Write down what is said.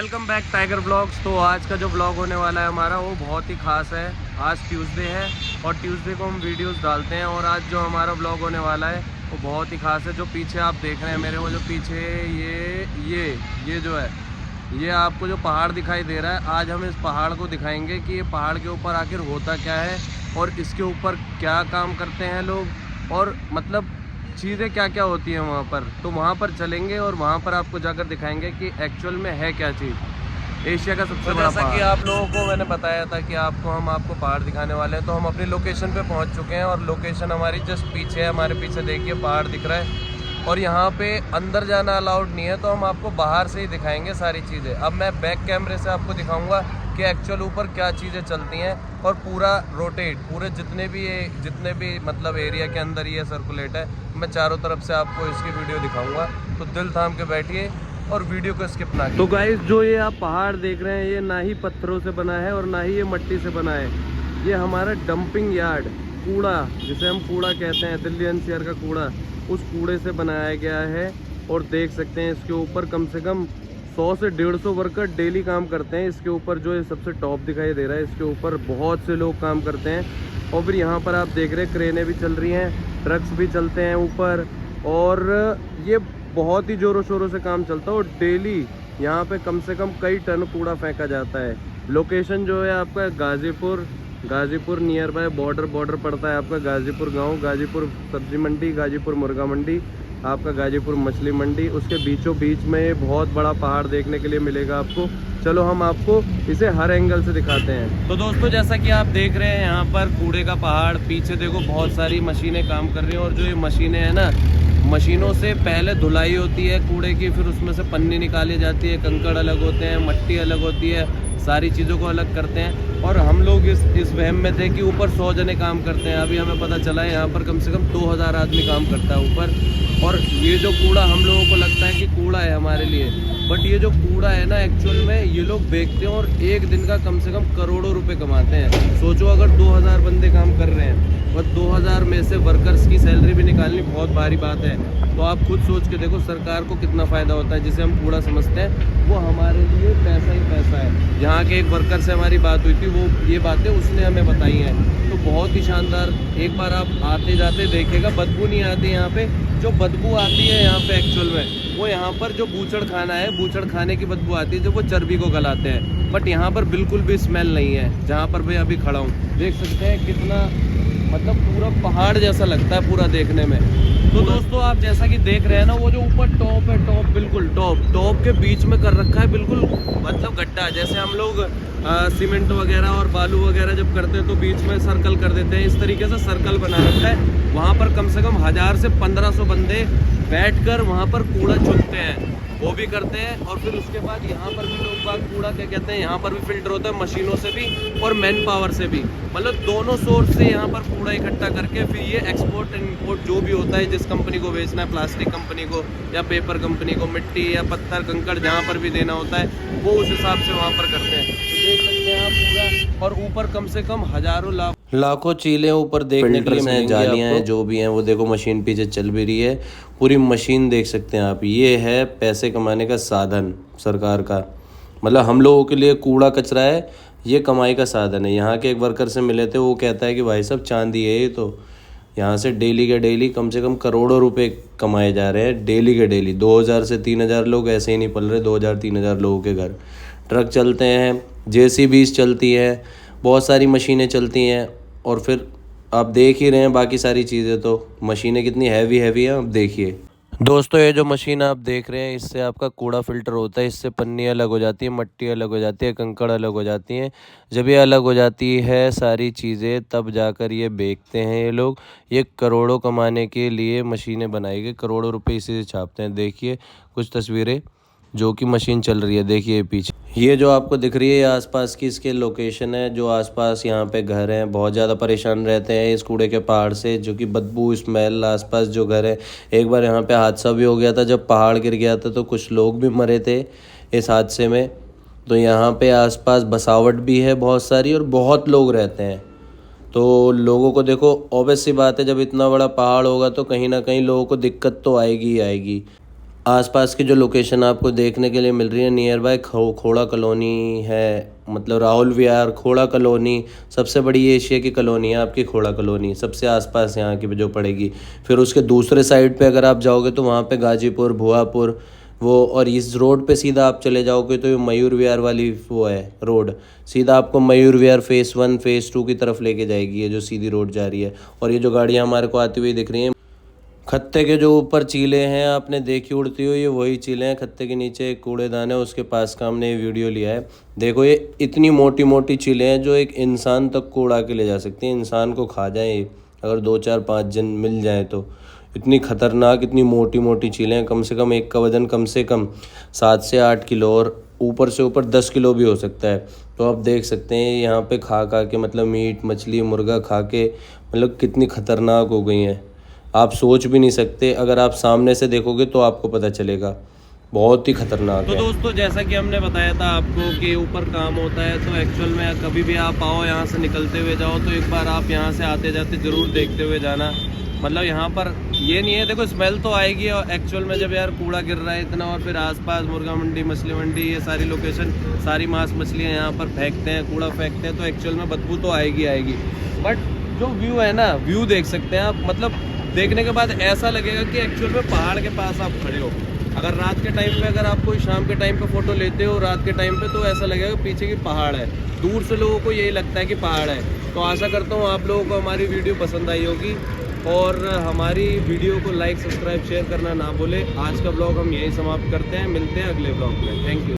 Welcome back tiger blogs. तो आज का जो ब्लॉग होने वाला है हमारा वो बहुत ही ख़ास है। आज ट्यूसडे है और ट्यूसडे को हम वीडियोस डालते हैं। और आज जो हमारा ब्लॉग होने वाला है वो बहुत ही ख़ास है। जो पीछे आप देख रहे हैं मेरे, वो जो पीछे ये जो है, ये आपको जो पहाड़ दिखाई दे रहा है, आज हम इस पहाड़ को दिखाएंगे कि ये पहाड़ के ऊपर आखिर होता क्या है और इसके ऊपर क्या काम करते हैं लोग, और मतलब चीज़ें क्या क्या होती हैं वहाँ पर। तो वहाँ पर चलेंगे और वहाँ पर आपको जाकर दिखाएंगे कि एक्चुअल में है क्या चीज़। एशिया का सबसे बड़ा जैसा कि आप लोगों को मैंने बताया था कि हम आपको पहाड़ दिखाने वाले हैं, तो हम अपनी लोकेशन पे पहुँच चुके हैं। और लोकेशन हमारी जस्ट पीछे है, हमारे पीछे देखिए पहाड़ दिख रहा है। और यहाँ पे अंदर जाना अलाउड नहीं है, तो हम आपको बाहर से ही दिखाएंगे सारी चीज़ें। अब मैं बैक कैमरे से आपको दिखाऊंगा कि एक्चुअल ऊपर क्या चीज़ें चलती हैं, और पूरा रोटेट, पूरे जितने भी मतलब एरिया के अंदर ये सर्कुलेट है, मैं चारों तरफ से आपको इसकी वीडियो दिखाऊंगा। तो दिल थाम के बैठिए और वीडियो को स्किप ना कीजिए। तो गाइस, जो ये आप पहाड़ देख रहे हैं, ये ना ही पत्थरों से बना है और ना ही ये मट्टी से बना है। ये हमारा डंपिंग यार्ड, कूड़ा जिसे हम कूड़ा कहते हैं, दिल्ली एनसीआर का कूड़ा, उस कूड़े से बनाया गया है। और देख सकते हैं इसके ऊपर कम से कम 100 से 150 वर्कर डेली काम करते हैं। इसके ऊपर जो ये सबसे टॉप दिखाई दे रहा है, इसके ऊपर बहुत से लोग काम करते हैं। और फिर यहाँ पर आप देख रहे हैं क्रेनें भी चल रही हैं, ट्रक्स भी चलते हैं ऊपर, और ये बहुत ही ज़ोरों शोरों से काम चलता है। और डेली यहाँ पे कम से कम कई टन कूड़ा फेंका जाता है। लोकेशन जो है आपका गाजीपुर नियर बाय बॉर्डर पड़ता है आपका, गाजीपुर गांव, गाजीपुर सब्जी मंडी, गाजीपुर मुर्गा मंडी, आपका गाजीपुर मछली मंडी, उसके बीचों बीच में ये बहुत बड़ा पहाड़ देखने के लिए मिलेगा आपको। चलो हम आपको इसे हर एंगल से दिखाते हैं। तो दोस्तों, जैसा कि आप देख रहे हैं यहाँ पर कूड़े का पहाड़, पीछे देखो बहुत सारी मशीनें काम कर रही हैं। और जो ये मशीनें हैं ना, मशीनों से पहले धुलाई होती है कूड़े की, फिर उसमें से पन्नी निकाली जाती है, कंकड़ अलग होते हैं, मट्टी अलग होती है, सारी चीज़ों को अलग करते हैं। और हम लोग इस वहम में थे कि ऊपर 100 जने काम करते हैं। अभी हमें पता चला है यहाँ पर कम से कम 2000 आदमी काम करता है ऊपर। और ये जो कूड़ा हम लोगों को लगता है कि कूड़ा है हमारे लिए, बट ये जो कूड़ा है ना, एक्चुअल में ये लोग बेचते हैं और एक दिन का कम से कम करोड़ों रुपए कमाते हैं। सोचो, अगर 2000 बंदे काम कर रहे हैं और 2000 में से वर्कर्स की सैलरी भी निकालनी बहुत भारी बात है। तो आप खुद सोच के देखो सरकार को कितना फ़ायदा होता है। जिसे हम कूड़ा समझते हैं वो हमारे लिए पैसा ही पैसा है। यहाँ के एक वर्कर से हमारी बात हुई थी, वो ये बातें उसने हमें बताई हैं। तो बहुत ही शानदार, एक बार आप आते जाते देखिएगा, बदबू नहीं आती यहाँ पे। जो बदबू आती है यहाँ पे एक्चुअल में, वो यहाँ पर जो बूचड़ खाना है, बूचड़ खाने की बदबू आती है, जब वो चर्बी को गलाते हैं। बट यहाँ पर बिल्कुल भी स्मेल नहीं है। जहाँ पर मैं अभी खड़ा हूँ, देख सकते हैं कितना, मतलब पूरा पहाड़ जैसा लगता है पूरा देखने में। तो दोस्तों, आप जैसा कि देख रहे हैं ना, वो जो ऊपर टॉप है, टॉप बिल्कुल टॉप के बीच में कर रखा है, बिल्कुल मतलब गड्ढा। जैसे हम लोग सीमेंट वगैरह और बालू वगैरह जब करते हैं तो बीच में सर्कल कर देते हैं, इस तरीके से सर्कल बना रखा है। वहाँ पर कम से कम 1000 से 1500 बंदे बैठकर वहाँ पर कूड़ा चुनते हैं, वो भी करते हैं। और फिर उसके बाद यहाँ पर भी लोग बाग कूड़ा क्या कहते हैं, यहाँ पर भी फिल्टर होता है मशीनों से भी और मैन पावर से भी, मतलब दोनों सोर्स से यहाँ पर कूड़ा इकट्ठा करके फिर ये एक्सपोर्ट एंड इम्पोर्ट जो भी होता है, जिस कंपनी को बेचना है, प्लास्टिक कंपनी को या पेपर कंपनी को, मिट्टी या पत्थर कंकड़ जहाँ पर भी देना होता है, वो उस हिसाब से वहाँ पर करते हैं। तो देख सकते हैं आप पूरा, और ऊपर कम से कम हजारों लाखों चीलें ऊपर देखने के लिए हैं, जालियाँ हैं, जो भी हैं वो देखो। मशीन पीछे चल भी रही है, पूरी मशीन देख सकते हैं आप। ये है पैसे कमाने का साधन सरकार का, मतलब हम लोगों के लिए कूड़ा कचरा है, ये कमाई का साधन है। यहाँ के एक वर्कर से मिले थे, वो कहता है कि भाई साहब चांदी है ये, तो यहाँ से डेली के डेली कम से कम करोड़ों रुपए कमाए जा रहे हैं, डेली के डेली। 2000 से 3000 लोग ऐसे ही नहीं पल रहे, 2000-3000 लोगों के घर। ट्रक चलते हैं, JCBs चलती हैं, बहुत सारी मशीनें चलती हैं। और फिर आप देख ही रहे हैं बाकी सारी चीज़ें, तो मशीनें कितनी हैवी हैं, अब देखिए। दोस्तों, ये जो मशीन आप देख रहे हैं, इससे आपका कूड़ा फिल्टर होता है। इससे पन्नी अलग हो जाती है, मट्टी अलग हो जाती है, कंकड़ अलग हो जाती हैं। जब ये अलग हो जाती है सारी चीज़ें, तब जाकर ये बेचते हैं ये लोग। ये करोड़ों कमाने के लिए मशीनें बनाई गई, करोड़ों रुपए इसी से छापते हैं। देखिए कुछ तस्वीरें, जो कि मशीन चल रही है, देखिए पीछे। ये जो आपको दिख रही है आसपास की, इसके लोकेशन है। जो आसपास यहाँ पे घर हैं, बहुत ज़्यादा परेशान रहते हैं इस कूड़े के पहाड़ से, जो कि बदबू, स्मेल, आसपास जो घर है। एक बार यहाँ पे हादसा भी हो गया था, जब पहाड़ गिर गया था तो कुछ लोग भी मरे थे इस हादसे में। तो यहाँ पे आसपास बसावट भी है बहुत सारी, और बहुत लोग रहते हैं। तो लोगों को देखो, ऑब्वियस सी बात है, जब इतना बड़ा पहाड़ होगा तो कहीं ना कहीं लोगों को दिक्कत तो आएगी ही आएगी। आसपास की जो लोकेशन आपको देखने के लिए मिल रही है नियर बाय खोड़ा कॉलोनी है, मतलब राहुल विहार खोड़ा कॉलोनी सबसे बड़ी एशिया की कॉलोनी है आपकी खोड़ा कॉलोनी, सबसे आसपास यहाँ की जो पड़ेगी। फिर उसके दूसरे साइड पे अगर आप जाओगे तो वहाँ पे गाजीपुर भुआपुर वो, और इस रोड पे सीधा आप चले जाओगे तो ये मयूर विहार वाली वो है रोड, सीधा आपको मयूर विहार फेज़ 1 फेज़ 2 की तरफ लेके जाएगी, ये जो सीधी रोड जा रही है। और ये जो गाड़ियाँ हमारे को आती हुई दिख रही हैं, खत्ते के जो ऊपर चीले हैं आपने देखी उड़ती हुई, ये वही चीले हैं। खत्ते के नीचे एक कूड़ेदान है, उसके पास का हमने ये वीडियो लिया है। देखो ये इतनी मोटी मोटी चीले हैं जो एक इंसान तक को उड़ा के ले जा सकती हैं, इंसान को खा जाए अगर 2 4 5 जन मिल जाए तो। इतनी खतरनाक इतनी मोटी मोटी चीलें हैं, कम से कम एक का वजन कम से कम 7 से 8 किलो और ऊपर से ऊपर 10 किलो भी हो सकता है। तो आप देख सकते हैं यहाँ पे खा खा के, मतलब मीट मछली मुर्गा खा के, मतलब कितनी खतरनाक हो गई हैं, आप सोच भी नहीं सकते। अगर आप सामने से देखोगे तो आपको पता चलेगा, बहुत ही खतरनाक है। तो दोस्तों जैसा कि हमने बताया था आपको कि ऊपर काम होता है, तो एक्चुअल में कभी भी आप आओ यहाँ से निकलते हुए जाओ तो एक बार आप यहाँ से आते जाते ज़रूर देखते हुए जाना। मतलब यहाँ पर ये नहीं है, देखो स्मेल तो आएगी और एक्चुअल में जब यार कूड़ा गिर रहा है इतना, और फिर आसपास मुर्गा मंडी मछली मंडी ये सारी लोकेशन सारी मांस मछलियाँ यहाँ पर फेंकते हैं, कूड़ा फेंकते हैं, तो एक्चुअल में बदबू तो आएगी आएगी। बट जो व्यू है ना, व्यू देख सकते हैं आप, मतलब देखने के बाद ऐसा लगेगा कि एक्चुअल में पहाड़ के पास आप खड़े हो। अगर रात के टाइम पे अगर आप कोई शाम के टाइम पे फ़ोटो लेते हो रात के टाइम पे, तो ऐसा लगेगा पीछे की पहाड़ है, दूर से लोगों को यही लगता है कि पहाड़ है। तो आशा करता हूँ आप लोगों को हमारी वीडियो पसंद आई होगी, और हमारी वीडियो को लाइक सब्सक्राइब शेयर करना ना भूलें। आज का ब्लॉग हम यहीं समाप्त करते हैं, मिलते हैं अगले ब्लॉग में। Thank you.